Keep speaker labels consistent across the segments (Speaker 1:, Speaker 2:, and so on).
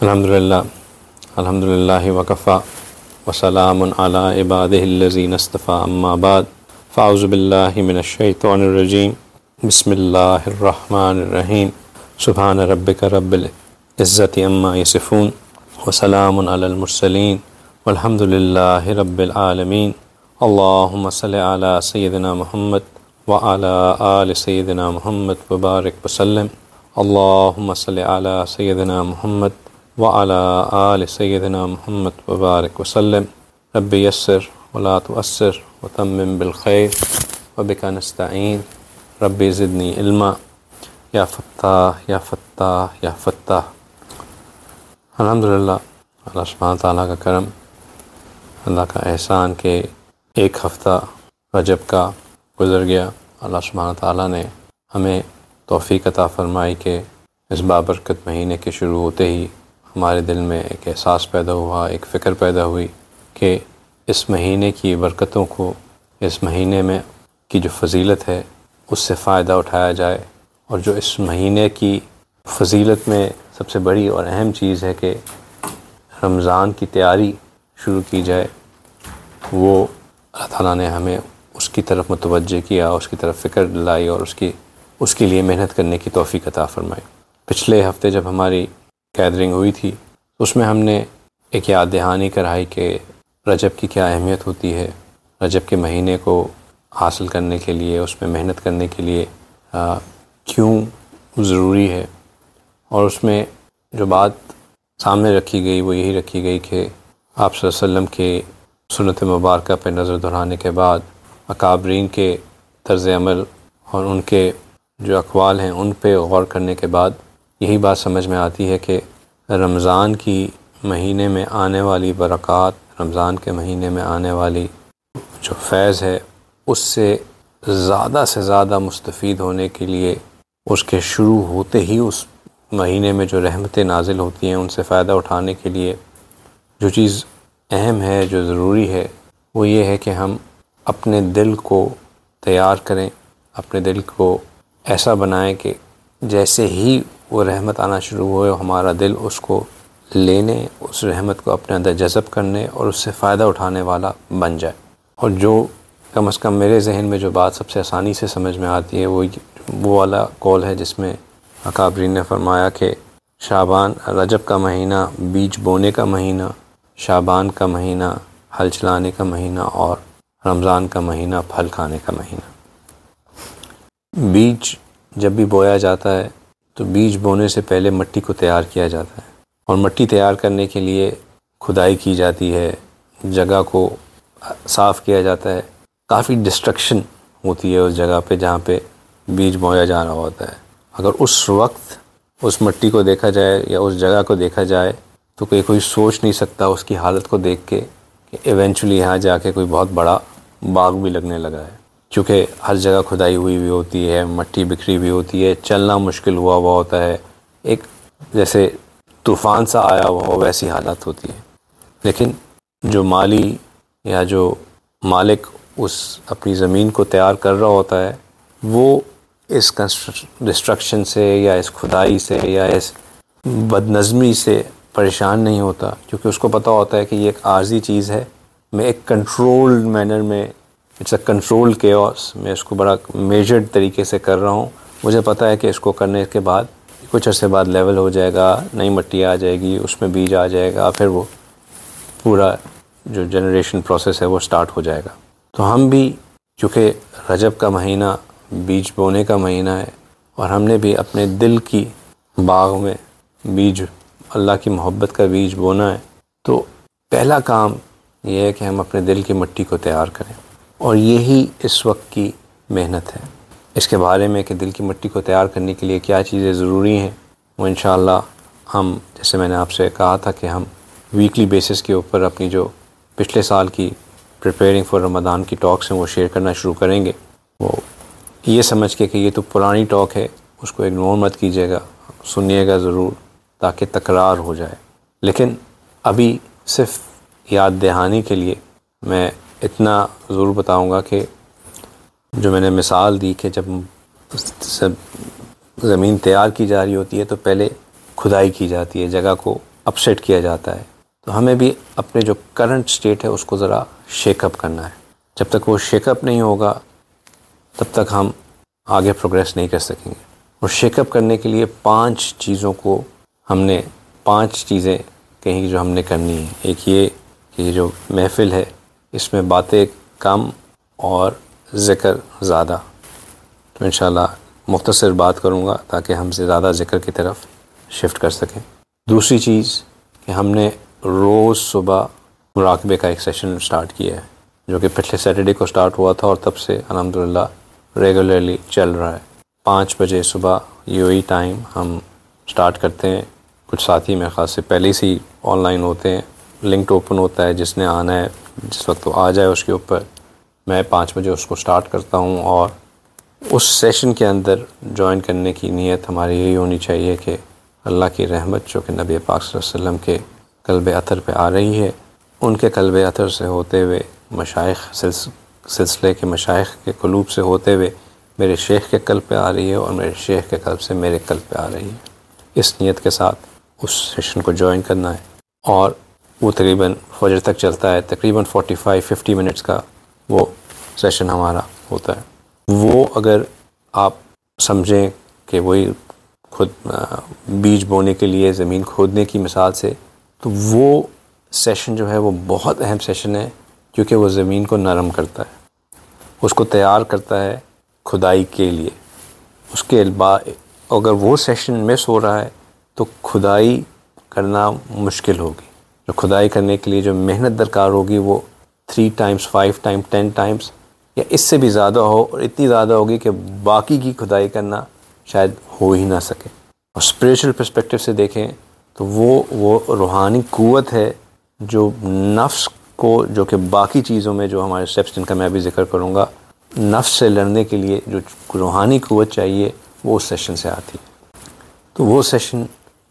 Speaker 1: الحمدللہ وکفا وسلام علی عبادہ الذین اصطفیٰ اما بعد فاعوذ باللہ من الشیطان الرجیم بسم اللہ الرحمن الرحیم سبحان ربک رب العزت عما یصفون وسلام علی المرسلین والحمدللہ رب العالمین اللہم صل علی سیدنا محمد وعلی آل سیدنا محمد وبارک وسلم اللہم صل علی سیدنا محمد وعلی آل سیدنا محمد وبارک وسلم رب یسر ولا تعسر وتمم بالخیر وبک نستعین رب زدنی علما یا فتاح یا فتاح یا فتاح۔ الحمدللہ، اللہ سبحانہ تعالیٰ کا کرم، اللہ کا احسان کہ ایک ہفتہ رجب کا گزر گیا۔ اللہ سبحانہ تعالیٰ نے ہمیں توفیق عطا فرمائی کہ اس بابرکت مہینے کے شروع ہوتے ہی ہمارے دل میں ایک احساس پیدا ہوا، ایک فکر پیدا ہوئی کہ اس مہینے کی برکتوں کو، اس مہینے میں کی جو فضیلت ہے اس سے فائدہ اٹھایا جائے، اور جو اس مہینے کی فضیلت میں سب سے بڑی اور اہم چیز ہے کہ رمضان کی تیاری شروع کی جائے، وہ اللہ تعالیٰ نے ہمیں اس کی طرف متوجہ کیا، اس کی طرف فکر دلائی اور اس کے لیے محنت کرنے کی توفیق عطا فرمائی۔ پچھلے ہفتے جب ہماری گیدرنگ ہوئی تھی اس میں ہم نے ایک یاد دہانی کرائی کہ رجب کی کیا اہمیت ہوتی ہے، رجب کے مہینے کو حاصل کرنے کے لیے، اس میں محنت کرنے کے لیے کیوں ضروری ہے، اور اس میں جو بات سامنے رکھی گئی وہ یہی رکھی گئی کہ آپ صلی اللہ علیہ وسلم کے سنت مبارکہ پہ نظر دہرانے کے بعد، اکابرین کے طرز عمل اور ان کے جو اقوال ہیں ان پہ غور کرنے کے بعد یہی بات سمجھ میں آتی ہے کہ رمضان کی مہینے میں آنے والی برکات، رمضان کے مہینے میں آنے والی جو فیض ہے اس سے زیادہ مستفید ہونے کے لیے، اس کے شروع ہوتے ہی اس مہینے میں جو رحمتیں نازل ہوتی ہیں ان سے فائدہ اٹھانے کے لیے جو چیز اہم ہے، جو ضروری ہے، وہ یہ ہے کہ ہم اپنے دل کو تیار کریں، اپنے دل کو ایسا بنائیں کہ جیسے ہی وہ رحمت آنا شروع ہوئے ہمارا دل اس کو لینے، اس رحمت کو اپنے اندر جذب کرنے اور اس سے فائدہ اٹھانے والا بن جائے۔ اور جو کم از کم میرے ذہن میں جو بات سب سے آسانی سے سمجھ میں آتی ہے وہ والا قول ہے جس میں اکابرین نے فرمایا کہ شعبان، رجب کا مہینہ بیج بونے کا مہینہ، شعبان کا مہینہ ہل چلانے کا مہینہ، اور رمضان کا مہینہ پھل کھانے کا مہینہ۔ بیج جب بھی بویا جاتا ہے تو بیج بونے سے پہلے مٹی کو تیار کیا جاتا ہے، اور مٹی تیار کرنے کے لیے کھدائی کی جاتی ہے، جگہ کو صاف کیا جاتا ہے، کافی ڈسٹرکشن ہوتی ہے اس جگہ پہ جہاں پہ بیج بویا جا رہا ہوتا ہے۔ اگر اس وقت اس مٹی کو دیکھا جائے یا اس جگہ کو دیکھا جائے تو کوئی سوچ نہیں سکتا اس کی حالت کو دیکھ کے کہ ایونچولی یہاں جا کے کوئی بہت بڑا باغ بھی لگنے لگا ہے، کیونکہ ہر جگہ کھدائی ہوئی بھی ہوتی ہے، مٹی بکھری بھی ہوتی ہے، چلنا مشکل ہوا ہوتا ہے، ایک جیسے طوفان سا آیا ہوا ہو ویسی حالت ہوتی ہے۔ لیکن جو مالی یا جو مالک اس اپنی زمین کو تیار کر رہا ہوتا ہے وہ اس ڈسٹرکشن سے یا اس کھدائی سے یا اس بد نظمی سے پریشان نہیں ہوتا، کیونکہ اس کو پتہ ہوتا ہے کہ یہ ایک عارضی چیز ہے، میں ایک کنٹرولڈ مینر میں، اٹس اے کنٹرول کیوس، میں اس کو بڑا میجرڈ طریقے سے کر رہا ہوں، مجھے پتہ ہے کہ اس کو کرنے کے بعد کچھ عرصے بعد لیول ہو جائے گا، نئی مٹی آ جائے گی، اس میں بیج آ جائے گا، پھر وہ پورا جو جنریشن پروسیس ہے وہ سٹارٹ ہو جائے گا۔ تو ہم بھی چونکہ رجب کا مہینہ بیج بونے کا مہینہ ہے، اور ہم نے بھی اپنے دل کی باغ میں بیج، اللہ کی محبت کا بیج بونا ہے، تو پہلا کام یہ ہے کہ ہم اپنے دل کی مٹی کو تیار کریں، اور یہی اس وقت کی محنت ہے۔ اس کے بارے میں کہ دل کی مٹی کو تیار کرنے کے لیے کیا چیزیں ضروری ہیں وہ انشاءاللہ ہم، جیسے میں نے آپ سے کہا تھا کہ ہم ویکلی بیسس کے اوپر اپنی جو پچھلے سال کی پریپیئرنگ فار رمضان کی ٹاکس ہیں وہ شیئر کرنا شروع کریں گے۔ وہ یہ سمجھ کے کہ یہ تو پرانی ٹاک ہے، اس کو اگنور مت کیجیے گا، سنیے گا ضرور تاکہ تکرار ہو جائے۔ لیکن ابھی صرف یاد دہانی کے لیے میں اتنا ضرور بتاؤں گا کہ جو میں نے مثال دی کہ جب زمین تیار کی جا رہی ہوتی ہے تو پہلے کھدائی کی جاتی ہے، جگہ کو اپسیٹ کیا جاتا ہے. تو ہمیں بھی اپنے جو کرنٹ سٹیٹ ہے اس کو ذرا شیک اپ کرنا ہے. جب تک وہ شیک اپ نہیں ہوگا تب تک ہم آگے پروگریس نہیں کر سکیں گے. اور شیک اپ کرنے کے لیے 5 چیزوں کو ہم نے 5 چیزیں کہیں جو ہم نے کرنی ہیں. ایک یہ کہ یہ جو محفل ہے اس میں باتیں کم اور ذکر زیادہ. تو انشاءاللہ مختصر بات کروں گا تاکہ ہم سے زیادہ ذکر کی طرف شفٹ کر سکیں. دوسری چیز کہ ہم نے روز صبح مراقبے کا ایک سیشن سٹارٹ کیا ہے جو کہ پچھلے سیٹرڈے کو سٹارٹ ہوا تھا اور تب سے الحمدللہ ریگولرلی چل رہا ہے. 5 بجے صبح UAE ٹائم ہم سٹارٹ کرتے ہیں. کچھ ساتھی میرے خاص سے پہلے سے آن لائن ہوتے ہیں. لنک اوپن ہوتا ہے, جس نے آنا ہے جس وقت وہ آ جائے اس کے اوپر. میں 5 بجے اس کو سٹارٹ کرتا ہوں اور اس سیشن کے اندر جوائن کرنے کی نیت ہماری یہی ہونی چاہیے کہ اللہ کی رحمت جو کہ نبی پاک صلی اللہ علیہ وسلم کے قلب اطہر پہ آ رہی ہے, ان کے قلب اطہر سے ہوتے ہوئے مشائخ سلسلے کے مشائخ کے قلوب سے ہوتے ہوئے میرے شیخ کے قلب پہ آ رہی ہے اور میرے شیخ کے قلب سے میرے قلب پہ آ رہی ہے. اس نیت کے ساتھ اس سیشن کو جوائن کرنا ہے اور وہ تقریباً فجر تک چلتا ہے. تقریباً 45-50 منٹس کا وہ سیشن ہمارا ہوتا ہے. وہ اگر آپ سمجھیں کہ وہی خود بیج بونے کے لیے زمین کھودنے کی مثال سے, تو وہ سیشن جو ہے وہ بہت اہم سیشن ہے کیونکہ وہ زمین کو نرم کرتا ہے, اس کو تیار کرتا ہے کھدائی کے لیے. اس کے بعد اگر وہ سیشن مس ہو رہا ہے تو کھدائی کرنا مشکل ہوگی. جو کھدائی کرنے کے لیے جو محنت درکار ہوگی وہ 3 ٹائمز 5 ٹائم 10 ٹائمز یا اس سے بھی زیادہ ہو, اور اتنی زیادہ ہوگی کہ باقی کی کھدائی کرنا شاید ہو ہی نہ سکے. اور اسپریچول پرسپیکٹیو سے دیکھیں تو وہ روحانی قوت ہے جو نفس کو, جو کہ باقی چیزوں میں جو ہمارے اسٹیپس جن کا میں ابھی ذکر کروں گا, نفس سے لڑنے کے لیے جو روحانی قوت چاہیے وہ اس سیشن سے آتی ہے. تو وہ سیشن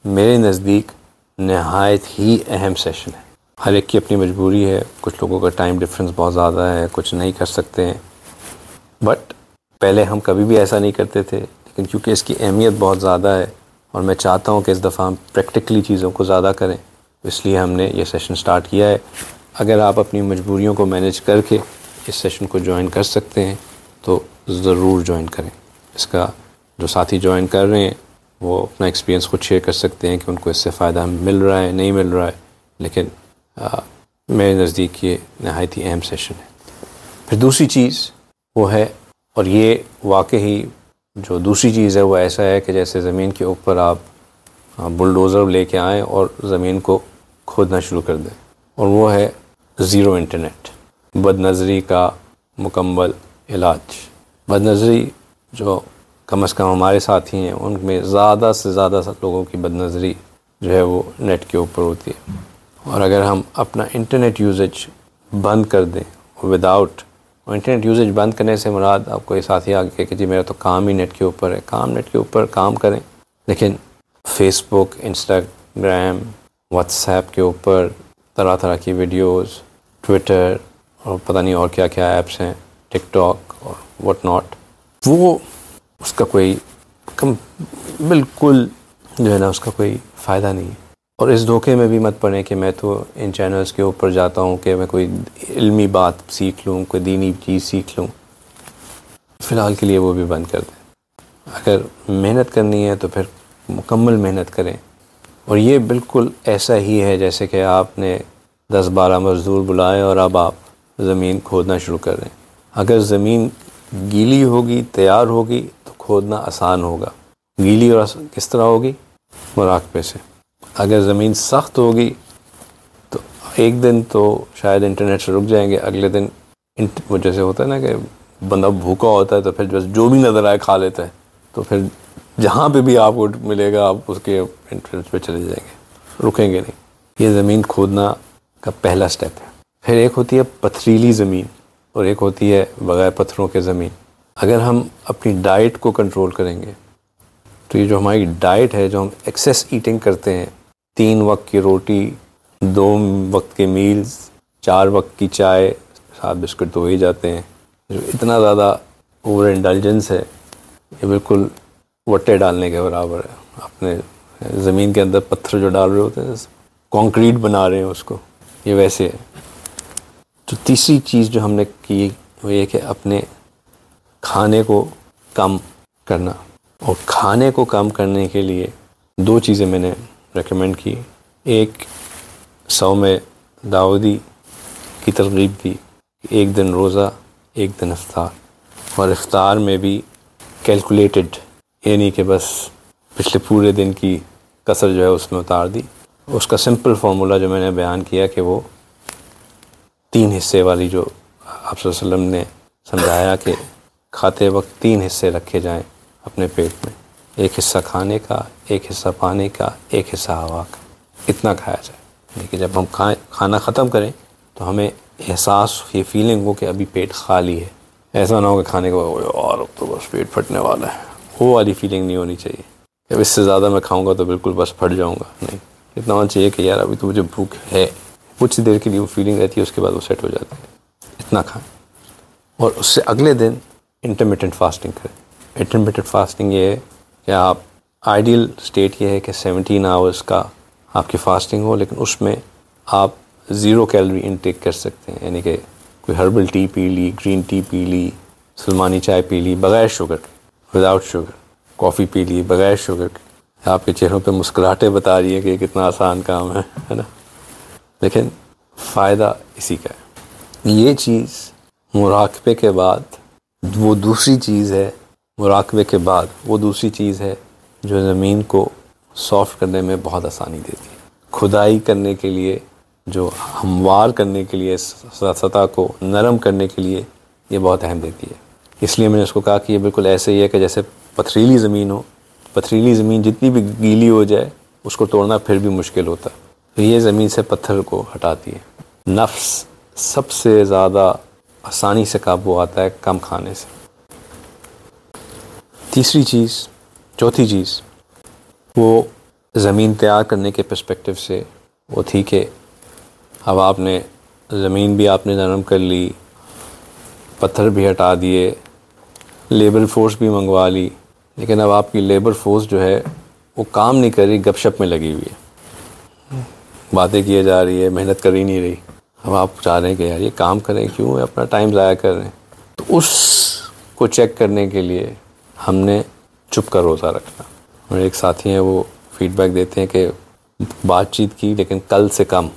Speaker 1: میرے نزدیک نہایت ہی اہم سیشن ہے. ہر ایک کی اپنی مجبوری ہے, کچھ لوگوں کا ٹائم ڈفرینس بہت زیادہ ہے, کچھ نہیں کر سکتے ہیں, بٹ پہلے ہم کبھی بھی ایسا نہیں کرتے تھے. لیکن کیونکہ اس کی اہمیت بہت زیادہ ہے اور میں چاہتا ہوں کہ اس دفعہ ہم پریکٹیکلی چیزوں کو زیادہ کریں, اس لیے ہم نے یہ سیشن سٹارٹ کیا ہے. اگر آپ اپنی مجبوریوں کو مینیج کر کے اس سیشن کو جوائن کر سکتے ہیں تو ضرور جوائن کریں. اس کا جو ساتھی جوائن کر رہے ہیں وہ اپنا ایکسپیرینس خود شیئر کر سکتے ہیں کہ ان کو اس سے فائدہ مل رہا ہے نہیں مل رہا ہے, لیکن میرے نزدیک یہ نہایت ہی اہم سیشن ہے. پھر دوسری چیز وہ ہے, اور یہ واقعی جو دوسری چیز ہے وہ ایسا ہے کہ جیسے زمین کے اوپر آپ بلڈوزر لے کے آئیں اور زمین کو کھودنا شروع کر دیں, اور وہ ہے زیرو انٹرنیٹ. بد نظری کا مکمل علاج. بد نظری جو کم از کم ہمارے ساتھی ہیں ان میں زیادہ سے زیادہ لوگوں کی بد نظری جو ہے وہ نیٹ کے اوپر ہوتی ہے. اور اگر ہم اپنا انٹرنیٹ یوزج بند کر دیں وداؤٹ, اور انٹرنیٹ یوزج بند کرنے سے مراد آپ کو یہ ساتھی آگے کہے کہ جی میرا تو کام ہی نیٹ کے اوپر ہے, کام نیٹ کے اوپر کام کریں, لیکن فیس بک, انسٹاگرام, واٹس ایپ کے اوپر طرح طرح کی ویڈیوز, ٹویٹر اور پتہ نہیں اور کیا کیا ایپس ہیں, ٹک ٹاک اور واٹ ناٹ, وہ اس کا کوئی بالکل جو ہے نا اس کا کوئی فائدہ نہیں ہے. اور اس دھوکے میں بھی مت پڑیں کہ میں تو ان چینلز کے اوپر جاتا ہوں کہ میں کوئی علمی بات سیکھ لوں, کوئی دینی چیز سیکھ لوں. فی الحال کے لیے وہ بھی بند کر دیں. اگر محنت کرنی ہے تو پھر مکمل محنت کریں. اور یہ بالکل ایسا ہی ہے جیسے کہ آپ نے 10-12 مزدور بلائے اور اب آپ زمین کھودنا شروع کر دیں. اگر زمین گیلی ہوگی, تیار ہوگی تو کھودنا آسان ہوگا. گیلی اور کس طرح ہوگی؟ مراقبے سے. اگر زمین سخت ہوگی تو ایک دن تو شاید انٹرنیٹ سے رک جائیں گے, اگلے دن وہ جیسے ہوتا ہے نا کہ بندہ بھوکا ہوتا ہے تو پھر جو بھی نظر آئے کھا لیتا ہے, تو پھر جہاں پہ بھی آپ کو ملے گا آپ اس کے انٹرنیٹ پہ چلے جائیں گے, رکیں گے نہیں. یہ زمین کھودنا کا پہلا سٹیپ ہے. پھر ایک ہوتی ہے پتھریلی زمین اور ایک ہوتی ہے بغیر پتھروں کے زمین. اگر ہم اپنی ڈائٹ کو کنٹرول کریں گے تو یہ جو ہماری ڈائٹ ہے, جو ہم ایکسیس ایٹنگ کرتے ہیں, 3 وقت کی روٹی, 2 وقت کے میلز, 4 وقت کی چائے, 7 بسکٹ تو ہو ہی جاتے ہیں, جو اتنا زیادہ اوور انڈلجنس ہے یہ بالکل وٹے ڈالنے کے برابر ہے. اپنے زمین کے اندر پتھر جو ڈال رہے ہوتے ہیں کانکریٹ بنا رہے ہیں اس کو، یہ ویسے ہے۔ تو تیسری چیز جو ہم نے کی وہ یہ کہ اپنے کھانے کو کم کرنا، اور کھانے کو کم کرنے کے لیے 2 چیزیں میں نے ریکمینڈ کی۔ ایک صوم داؤدی کی ترغیب دی، 1 دن روزہ 1 دن افطار، اور افطار میں بھی کیلکولیٹڈ، یعنی کہ بس پچھلے پورے دن کی کسر جو ہے اس میں اتار دی۔ اس کا سمپل فارمولا جو میں نے بیان کیا کہ وہ 3 حصے والی جو آپ صلی اللہ علیہ وسلم نے سمجھایا کہ کھاتے وقت 3 حصے رکھے جائیں اپنے پیٹ میں، 1 حصہ کھانے کا، 1 حصہ پانی کا، 1 حصہ ہوا کا، اتنا کھایا جائے۔ لیکن جب ہم کھانا ختم کریں تو ہمیں احساس، یہ فیلنگ ہو کہ ابھی پیٹ خالی ہے، ایسا نہ ہو کہ کھانے کو اور اب تو بس پیٹ پھٹنے والا ہے، وہ والی فیلنگ نہیں ہونی چاہیے کہ اس سے زیادہ میں کھاؤں گا تو بالکل بس پھٹ جاؤں گا، نہیں، اتنا ہونا چاہیے کہ یار ابھی تو مجھے بھوک ہے، کچھ دیر کے لیے وہ فیلنگ رہتی ہے، اس کے بعد وہ سیٹ ہو جاتی ہے، اتنا کھائیں۔ اور اس سے اگلے دن انٹرمیٹنٹ فاسٹنگ کریں۔ انٹرمیٹنٹ فاسٹنگ یہ ہے کہ آپ، آئیڈیل سٹیٹ یہ ہے کہ 17 آورس کا آپ کی فاسٹنگ ہو، لیکن اس میں آپ 0 کیلوری انٹیک کر سکتے ہیں، یعنی کہ کوئی ہربل ٹی پی لی، گرین ٹی پی لی، سلمانی چائے پی لی بغیر شوگر کے، وداؤٹ شوگر، کافی پی لی بغیر شوگر کے۔ آپ کے چہروں پہ مسکراہٹیں بتا رہی ہیں کہ یہ کتنا آسان کام ہے نا، لیکن فائدہ اسی کا ہے۔ یہ چیز مراقبے کے بعد وہ دوسری چیز ہے، مراقبے کے بعد وہ دوسری چیز ہے جو زمین کو سافٹ کرنے میں بہت آسانی دیتی ہے، کھدائی کرنے کے لیے، جو ہموار کرنے کے لیے، سطح کو نرم کرنے کے لیے یہ بہت اہم دیتی ہے۔ اس لیے میں نے اس کو کہا کہ یہ بالکل ایسے ہی ہے کہ جیسے پتھریلی زمین ہو، پتھریلی زمین جتنی بھی گیلی ہو جائے اس کو توڑنا پھر بھی مشکل ہوتا ہے، تو یہ زمین سے پتھر کو ہٹاتی ہے۔ نفس سب سے زیادہ آسانی سے قابو آتا ہے کم کھانے سے۔ تیسری چیز، چوتھی چیز، وہ زمین تیار کرنے کے پرسپیکٹیو سے وہ تھی کہ اب آپ نے زمین بھی آپ نے نرم کر لی، پتھر بھی ہٹا دیے، لیبر فورس بھی منگوا لی، لیکن اب آپ کی لیبر فورس جو ہے وہ کام نہیں کر رہی، گپ شپ میں لگی ہوئی ہے، باتیں کیے جا رہی ہے، محنت کر ہی نہیں رہی۔ اب آپ چاہ رہے ہیں کہ یار یہ کام کریں، کیوں اپنا ٹائم ضائع کر رہے ہیں؟ تو اس کو چیک کرنے کے لیے ہم نے چپ کا روزہ رکھنا۔ میرے ایک ساتھی ہیں، وہ فیڈ بیک دیتے ہیں کہ بات چیت کی لیکن کل سے کم،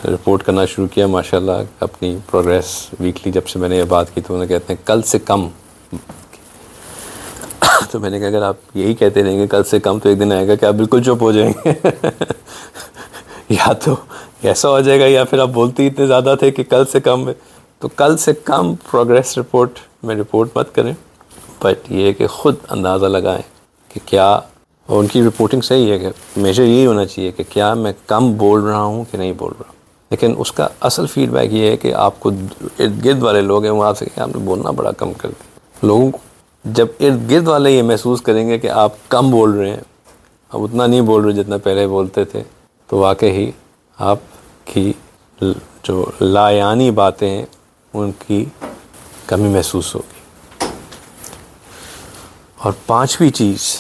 Speaker 1: رپورٹ کرنا شروع کیا ماشاءاللہ اپنی پروگریس ویکلی، جب سے میں نے یہ بات کی تو انہیں کہتے ہیں کل سے کم۔ تو میں نے کہا اگر آپ یہی کہتے رہیں گے کل سے کم تو ایک دن آئے گا کہ آپ بالکل چپ ہو جائیں گے یا تو ایسا ہو جائے گا یا پھر آپ بولتے ہی اتنے زیادہ تھے کہ کل سے کم ہے۔ تو کل سے کم پروگریس رپورٹ میں رپورٹ مت کریں، بٹ یہ ہے کہ خود اندازہ لگائیں کہ کیا، اور ان کی رپورٹنگ صحیح ہے کہ میجر یہی ہونا چاہیے کہ کیا میں کم بول رہا ہوں کہ نہیں بول رہا ہوں۔ لیکن اس کا اصل فیڈ بیک یہ ہے کہ آپ کو ارد گرد والے لوگ ہیں وہ آپ سے کہ آپ نے بولنا بڑا کم کر دیا۔ لوگوں کو جب ارد گرد والے یہ محسوس کریں گے کہ آپ کم بول رہے ہیں، اب اتنا نہیں بول رہے جتنا پہلے بولتے تھے، تو واقعی آپ کی جو لا یعنی باتیں ہیں ان کی کمی محسوس ہوگی۔ اور 5ویں چیز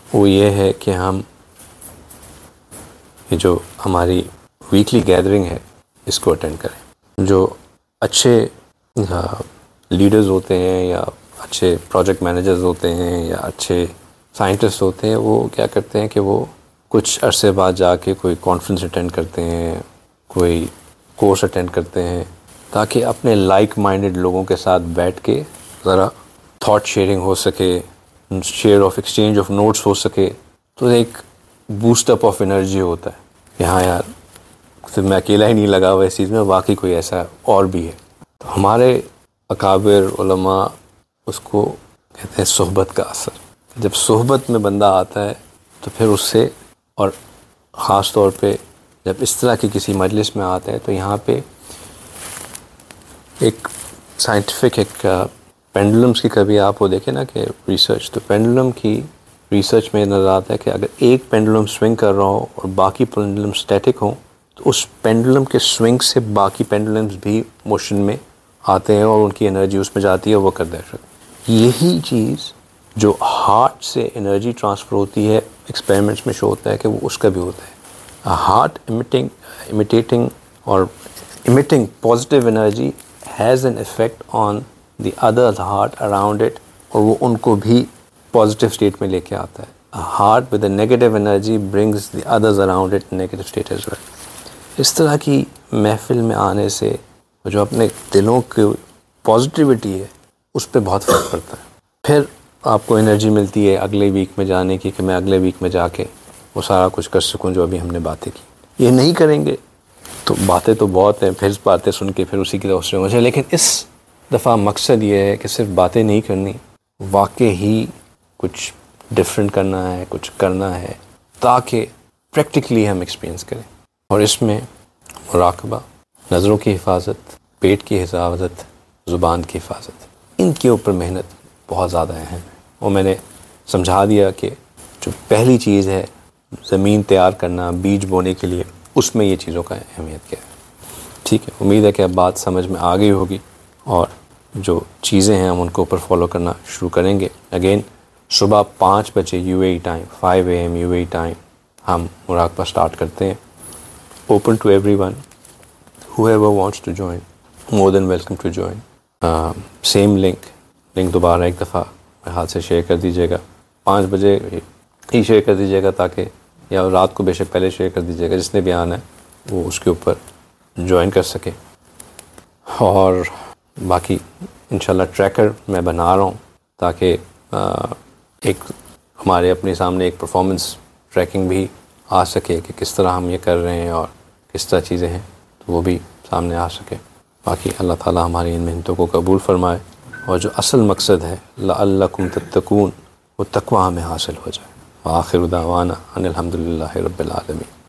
Speaker 1: وہ یہ ہے کہ ہم یہ جو ہماری ویکلی گیدرنگ ہے اس کو اٹینڈ کریں۔ جو اچھے لیڈرز ہوتے ہیں یا اچھے پروجیکٹ مینیجرز ہوتے ہیں یا اچھے سائنٹسٹ ہوتے ہیں، وہ کیا کرتے ہیں کہ وہ کچھ عرصے بعد جا کے کوئی کانفرنس اٹینڈ کرتے ہیں، کوئی کورس اٹینڈ کرتے ہیں، تاکہ اپنے لائک مائنڈڈ لوگوں کے ساتھ بیٹھ کے ذرا تھاٹ شیئرنگ ہو سکے، share of exchange of notes ہو سکے، تو ایک بوسٹ اپ آف انرجی ہوتا ہے کہ ہاں یار صرف میں اکیلا ہی نہیں لگا ہوا اس چیز میں، واقعی کوئی ایسا اور بھی ہے۔ تو ہمارے اکابر علماء اس کو کہتے ہیں صحبت کا اثر۔ جب صحبت میں بندہ آتا ہے تو پھر اس سے، اور خاص طور پہ جب اس طرح کی کسی مجلس میں آتا ہے تو یہاں پہ ایک سائنٹیفک ایک پینڈولمس کی کبھی آپ وہ دیکھیں نا کہ ریسرچ، تو پینڈولم کی ریسرچ میں نظر آتا ہے کہ اگر ایک پینڈولم سوئنگ کر رہا ہو اور باقی پینڈولم اسٹیٹک ہوں تو اس پینڈولم کے سوئنگ سے باقی پینڈولمس بھی موشن میں آتے ہیں اور ان کی انرجی اس میں جاتی ہے، وہ کر دے سکتے۔ یہی چیز جو ہارٹ سے انرجی ٹرانسفر ہوتی ہے ایکسپیریمنٹس میں شو ہوتا ہے کہ وہ اس کا بھی ہوتا ہے۔ A heart imitating or emitting positive energy has an effect on the other heart around it, اور وہ ان کو بھی positive state میں لے کے آتا ہے. A heart with a negative energy brings the others around it negative state as well. اس طرح کی محفل میں آنے سے جو اپنے دلوں کی پازیٹیوٹی ہے اس پہ بہت فرق پڑتا ہے. پھر آپ کو انرجی ملتی ہے اگلے ویک میں جانے کی کہ میں اگلے ویک میں جا کے وہ سارا کچھ کر سکوں جو ابھی ہم نے باتیں کی. یہ نہیں کریں گے تو باتیں تو بہت ہیں، پھر باتیں سن کے پھر اسی کی دوسرے ہو جائے. لیکن اس دفعہ مقصد یہ ہے کہ صرف باتیں نہیں کرنی، واقع ہی کچھ ڈفرینٹ کرنا ہے، کچھ کرنا ہے تاکہ پریکٹیکلی ہم ایکسپیرینس کریں. اور اس میں مراقبہ، نظروں کی حفاظت، پیٹ کی حفاظت، زبان کی حفاظت، ان کے اوپر محنت بہت زیادہ اہم ہے. اور میں نے سمجھا دیا کہ جو پہلی چیز ہے زمین تیار کرنا بیج بونے کے لیے، اس میں یہ چیزوں کا اہمیت کیا ہے. ٹھیک ہے، امید ہے کہ اب بات سمجھ میں آ گئی ہوگی اور جو چیزیں ہیں ہم ان کو اوپر فالو کرنا شروع کریں گے. اگین صبح 5 بجے UAE time, 5 AM UAE time ہم مراقبہ سٹارٹ کرتے ہیں. Open to everyone, whoever wants to join more than welcome to join. Same link دوبارہ ایک دفعہ ہاتھ سے شیئر کر دیجیے گا. 5 بجے ہی شیئر کر دیجیے گا تاکہ، یا رات کو بے شک پہلے شیئر کر دیجیے گا، جس نے بھی آنا ہے وہ اس کے اوپر جوائن کر سکے. اور باقی انشاءاللہ ٹریکر میں بنا رہا ہوں تاکہ ایک ہمارے اپنے سامنے ایک پرفارمنس ٹریکنگ بھی آ سکے کہ کس طرح ہم یہ کر رہے ہیں اور کس طرح چیزیں ہیں، تو وہ بھی سامنے آ سکے. باقی اللہ تعالیٰ ہماری ان محنتوں کو قبول فرمائے اور جو اصل مقصد ہے لعلکم تتقون، وہ تقوی ہمیں حاصل ہو جائے. وآخر دعوانا ان الحمد للہ رب العالمین.